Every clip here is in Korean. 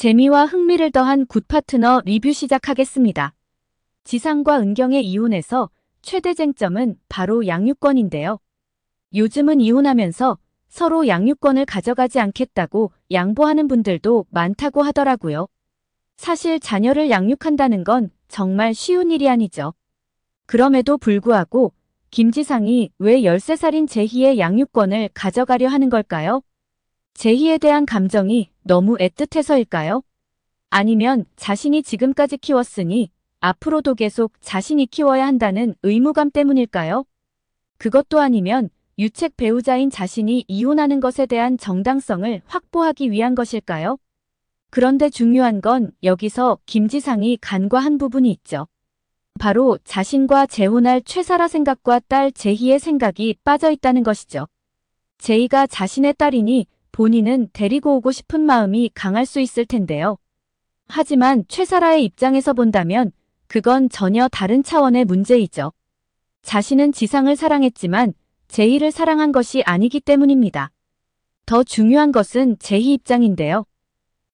재미와 흥미를 더한 굿 파트너 리뷰 시작하겠습니다. 지상과 은경의 이혼에서 최대 쟁점은 바로 양육권인데요. 요즘은 이혼하면서 서로 양육권을 가져가지 않겠다고 양보하는 분들도 많다고 하더라고요. 사실 자녀를 양육한다는 건 정말 쉬운 일이 아니죠. 그럼에도 불구하고 김지상이 왜 13살인 제희의 양육권을 가져가려 하는 걸까요? 제희에 대한 감정이 너무 애틋해서일까요? 아니면 자신이 지금까지 키웠으니 앞으로도 계속 자신이 키워야 한다는 의무감 때문일까요? 그것도 아니면 유책 배우자인 자신이 이혼하는 것에 대한 정당성을 확보하기 위한 것일까요? 그런데 중요한 건 여기서 김지상이 간과한 부분이 있죠. 바로 자신과 재혼할 최사라 생각과 딸 제희의 생각이 빠져 있다는 것이죠. 제희가 자신의 딸이니 본인은 데리고 오고 싶은 마음이 강할 수 있을 텐데요. 하지만 최사라의 입장에서 본다면 그건 전혀 다른 차원의 문제이죠. 자신은 지상을 사랑했지만 제희를 사랑한 것이 아니기 때문입니다. 더 중요한 것은 제희 입장인데요.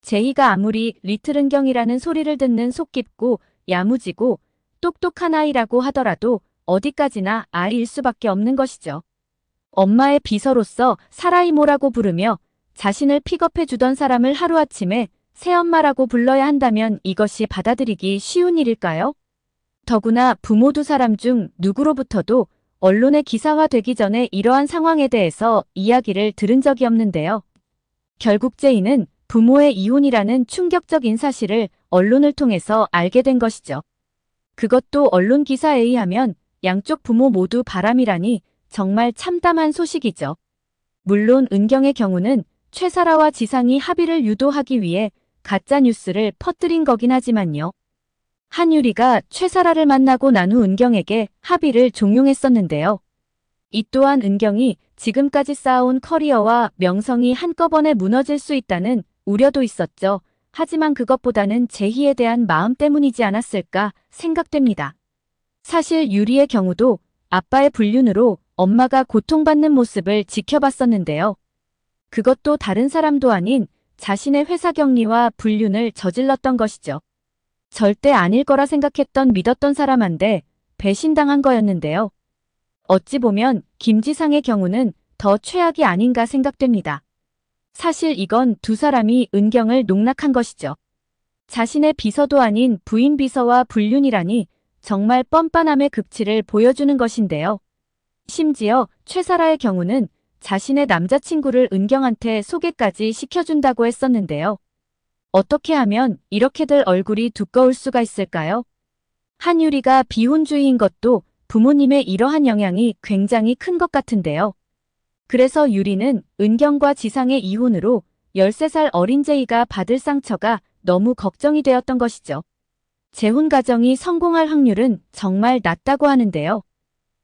제희가 아무리 리틀은경이라는 소리를 듣는 속 깊고 야무지고 똑똑한 아이라고 하더라도 어디까지나 아이일 수밖에 없는 것이죠. 엄마의 비서로서 사라이모라고 부르며 자신을 픽업해 주던 사람을 하루아침에 새엄마라고 불러야 한다면 이것이 받아들이기 쉬운 일일까요? 더구나 부모 두 사람 중 누구로부터도 언론에 기사화되기 전에 이러한 상황에 대해서 이야기를 들은 적이 없는데요. 결국 제이는 부모의 이혼이라는 충격적인 사실을 언론을 통해서 알게 된 것이죠. 그것도 언론 기사에 의하면 양쪽 부모 모두 바람이라니 정말 참담한 소식이죠. 물론 은경의 경우는 최사라와 지상이 합의를 유도하기 위해 가짜 뉴스를 퍼뜨린 거긴 하지만요. 한유리가 최사라를 만나고 난 후 은경에게 합의를 종용했었는데요. 이 또한 은경이 지금까지 쌓아온 커리어와 명성이 한꺼번에 무너질 수 있다는 우려도 있었죠. 하지만 그것보다는 제희에 대한 마음 때문이지 않았을까 생각됩니다. 사실 유리의 경우도 아빠의 불륜으로 엄마가 고통받는 모습을 지켜봤었는데요. 그것도 다른 사람도 아닌 자신의 회사 격리와 불륜을 저질렀던 것이죠. 절대 아닐 거라 생각했던 믿었던 사람한테 배신당한 거였는데요. 어찌 보면 김지상의 경우는 더 최악이 아닌가 생각됩니다. 사실 이건 두 사람이 은경을 농락한 것이죠. 자신의 비서도 아닌 부인 비서와 불륜이라니 정말 뻔뻔함의 극치를 보여주는 것인데요. 심지어 최사라의 경우는 자신의 남자친구를 은경한테 소개까지 시켜준다고 했었는데요. 어떻게 하면 이렇게들 얼굴이 두꺼울 수가 있을까요? 한유리가 비혼주의인 것도 부모님의 이러한 영향이 굉장히 큰 것 같은데요. 그래서 유리는 은경과 지상의 이혼으로 13살 어린 제이가 받을 상처가 너무 걱정이 되었던 것이죠. 재혼 가정이 성공할 확률은 정말 낮다고 하는데요.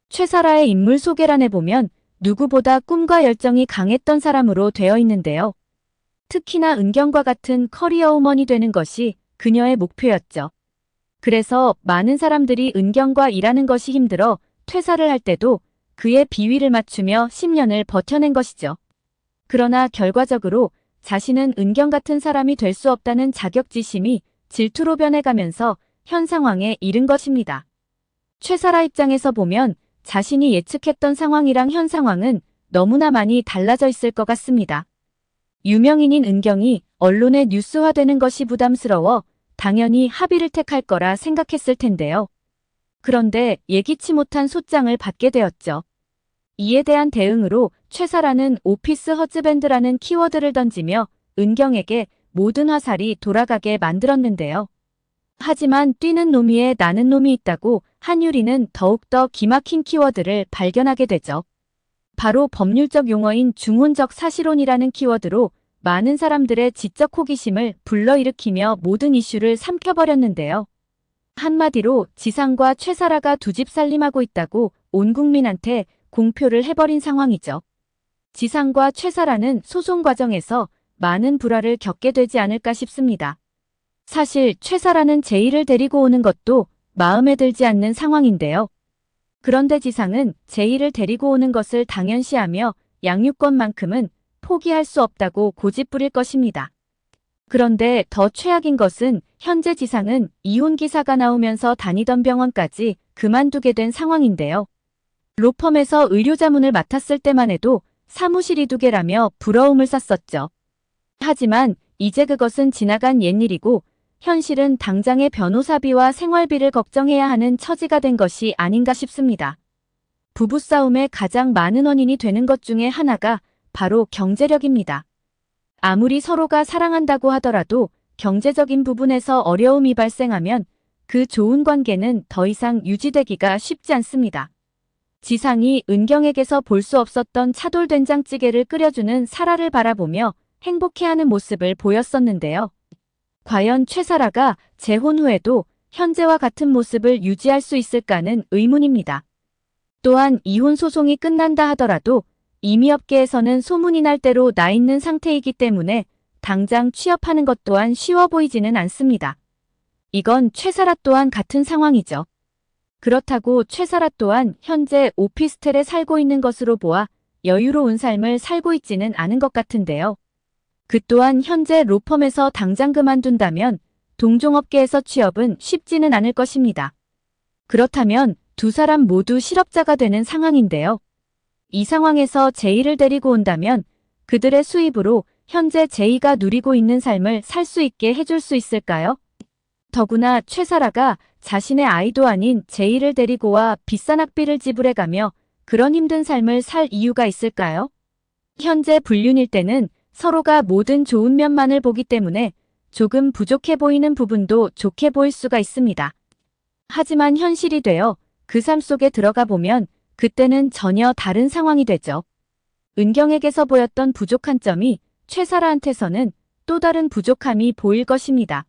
최사라의 인물 소개란에 보면 누구보다 꿈과 열정이 강했던 사람으로 되어 있는데요. 특히나 은경과 같은 커리어 우먼이 되는 것이 그녀의 목표였죠. 그래서 많은 사람들이 은경과 일하는 것이 힘들어 퇴사를 할 때도 그의 비위를 맞추며 10년을 버텨낸 것이죠. 그러나 결과적으로 자신은 은경 같은 사람이 될 수 없다는 자격지심이 질투로 변해가면서 현 상황에 이른 것입니다. 최사라 입장에서 보면 자신이 예측했던 상황이랑 현 상황은 너무나 많이 달라져 있을 것 같습니다. 유명인인 은경이 언론에 뉴스화되는 것이 부담스러워 당연히 합의를 택할 거라 생각했을 텐데요. 그런데 예기치 못한 소장을 받게 되었죠. 이에 대한 대응으로 최사라는 오피스 허즈밴드라는 키워드를 던지며 은경에게 모든 화살이 돌아가게 만들었는데요. 하지만 뛰는 놈 위에 나는 놈이 있다고 한유리는 더욱더 기막힌 키워드를 발견하게 되죠. 바로 법률적 용어인 중혼적 사실혼이라는 키워드로 많은 사람들의 지적 호기심을 불러일으키며 모든 이슈를 삼켜버렸는데요. 한마디로 지상과 최사라가 두 집 살림하고 있다고 온 국민한테 공표를 해버린 상황이죠. 지상과 최사라는 소송 과정에서 많은 불화를 겪게 되지 않을까 싶습니다. 사실 최사라는 제이를 데리고 오는 것도 마음에 들지 않는 상황인데요. 그런데 지상은 제이를 데리고 오는 것을 당연시하며 양육권만큼은 포기할 수 없다고 고집부릴 것입니다. 그런데 더 최악인 것은 현재 지상은 이혼 기사가 나오면서 다니던 병원까지 그만두게 된 상황인데요. 로펌에서 의료자문을 맡았을 때만 해도 사무실이 2개라며 부러움을 샀었죠. 하지만 이제 그것은 지나간 옛일이고 현실은 당장의 변호사비와 생활비를 걱정해야 하는 처지가 된 것이 아닌가 싶습니다. 부부싸움의 가장 많은 원인이 되는 것 중에 하나가 바로 경제력입니다. 아무리 서로가 사랑한다고 하더라도 경제적인 부분에서 어려움이 발생하면 그 좋은 관계는 더 이상 유지되기가 쉽지 않습니다. 지상이 은경에게서 볼 수 없었던 차돌 된장찌개를 끓여주는 사라를 바라보며 행복해하는 모습을 보였었는데요. 과연 최사라가 재혼 후에도 현재와 같은 모습을 유지할 수 있을까는 의문입니다. 또한 이혼 소송이 끝난다 하더라도 이미 업계에서는 소문이 날 대로 나 있는 상태이기 때문에 당장 취업하는 것 또한 쉬워 보이지는 않습니다. 이건 최사라 또한 같은 상황이죠. 그렇다고 최사라 또한 현재 오피스텔에 살고 있는 것으로 보아 여유로운 삶을 살고 있지는 않은 것 같은데요. 그 또한 현재 로펌에서 당장 그만둔다면 동종업계에서 취업은 쉽지는 않을 것입니다. 그렇다면 두 사람 모두 실업자가 되는 상황인데요. 이 상황에서 제이를 데리고 온다면 그들의 수입으로 현재 제이가 누리고 있는 삶을 살 수 있게 해줄 수 있을까요? 더구나 최사라가 자신의 아이도 아닌 제이를 데리고 와 비싼 학비를 지불해가며 그런 힘든 삶을 살 이유가 있을까요? 현재 불륜일 때는 서로가 모든 좋은 면만을 보기 때문에 조금 부족해 보이는 부분도 좋게 보일 수가 있습니다. 하지만 현실이 되어 그 삶 속에 들어가 보면 그때는 전혀 다른 상황이 되죠. 은경에게서 보였던 부족한 점이 최사라한테서는 또 다른 부족함이 보일 것입니다.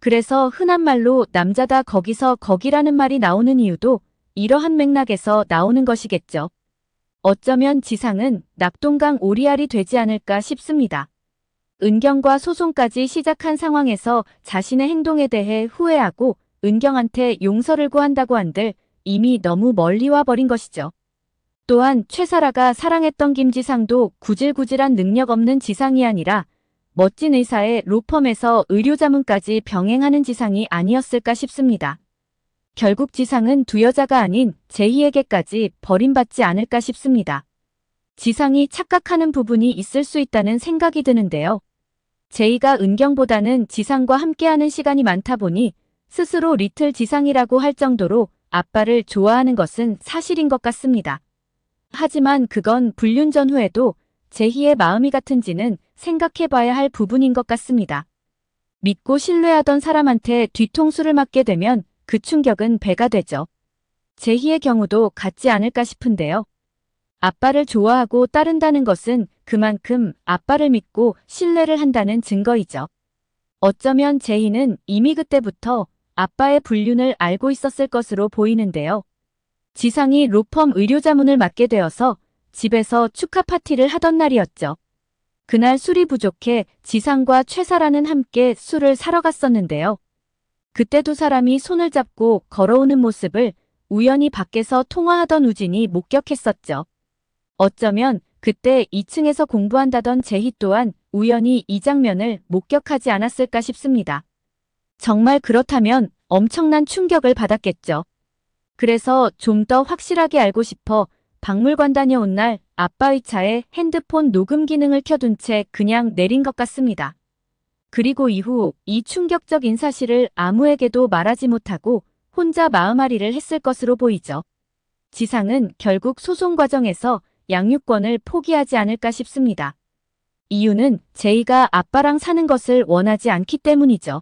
그래서 흔한 말로 남자다 거기서 거기라는 말이 나오는 이유도 이러한 맥락에서 나오는 것이겠죠. 어쩌면 지상은 낙동강 오리알이 되지 않을까 싶습니다. 은경과 소송까지 시작한 상황에서 자신의 행동에 대해 후회하고 은경한테 용서를 구한다고 한들 이미 너무 멀리 와버린 것이죠. 또한 최사라가 사랑했던 김지상도 구질구질한 능력 없는 지상이 아니라 멋진 의사의 로펌에서 의료자문까지 병행하는 지상이 아니었을까 싶습니다. 결국 지상은 두 여자가 아닌 제희에게까지 버림받지 않을까 싶습니다. 지상이 착각하는 부분이 있을 수 있다는 생각이 드는데요. 제희가 은경보다는 지상과 함께하는 시간이 많다 보니 스스로 리틀 지상이라고 할 정도로 아빠를 좋아하는 것은 사실인 것 같습니다. 하지만 그건 불륜 전후에도 제희의 마음이 같은지는 생각해봐야 할 부분인 것 같습니다. 믿고 신뢰하던 사람한테 뒤통수를 맞게 되면 그 충격은 배가 되죠. 제희의 경우도 같지 않을까 싶은데요. 아빠를 좋아하고 따른다는 것은 그만큼 아빠를 믿고 신뢰를 한다는 증거이죠. 어쩌면 제희는 이미 그때부터 아빠의 불륜을 알고 있었을 것으로 보이는데요. 지상이 로펌 의료자문을 맡게 되어서 집에서 축하 파티를 하던 날이었죠. 그날 술이 부족해 지상과 최사라는 함께 술을 사러 갔었는데요. 그때 두 사람이 손을 잡고 걸어오는 모습을 우연히 밖에서 통화하던 우진이 목격했었죠. 어쩌면 그때 2층에서 공부한다던 제희 또한 우연히 이 장면을 목격하지 않았을까 싶습니다. 정말 그렇다면 엄청난 충격을 받았겠죠. 그래서 좀 더 확실하게 알고 싶어 박물관 다녀온 날 아빠의 차에 핸드폰 녹음 기능을 켜둔 채 그냥 내린 것 같습니다. 그리고 이후 이 충격적인 사실을 아무에게도 말하지 못하고 혼자 마음앓이를 했을 것으로 보이죠. 지상은 결국 소송 과정에서 양육권을 포기하지 않을까 싶습니다. 이유는 제이가 아빠랑 사는 것을 원하지 않기 때문이죠.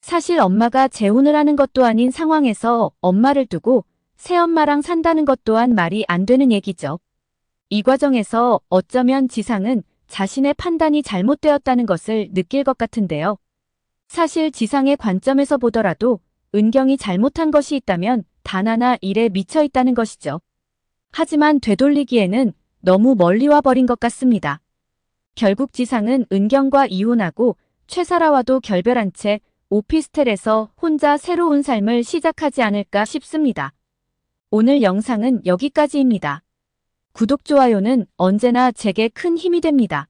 사실 엄마가 재혼을 하는 것도 아닌 상황에서 엄마를 두고 새엄마랑 산다는 것 또한 말이 안 되는 얘기죠. 이 과정에서 어쩌면 지상은 자신의 판단이 잘못되었다는 것을 느낄 것 같은데요. 사실 지상의 관점에서 보더라도 은경이 잘못한 것이 있다면 단 하나 일에 미쳐 있다는 것이죠. 하지만 되돌리기에는 너무 멀리 와버린 것 같습니다. 결국 지상은 은경과 이혼하고 최사라와도 결별한 채 오피스텔에서 혼자 새로운 삶을 시작하지 않을까 싶습니다. 오늘 영상은 여기까지입니다. 구독, 좋아요는 언제나 제게 큰 힘이 됩니다.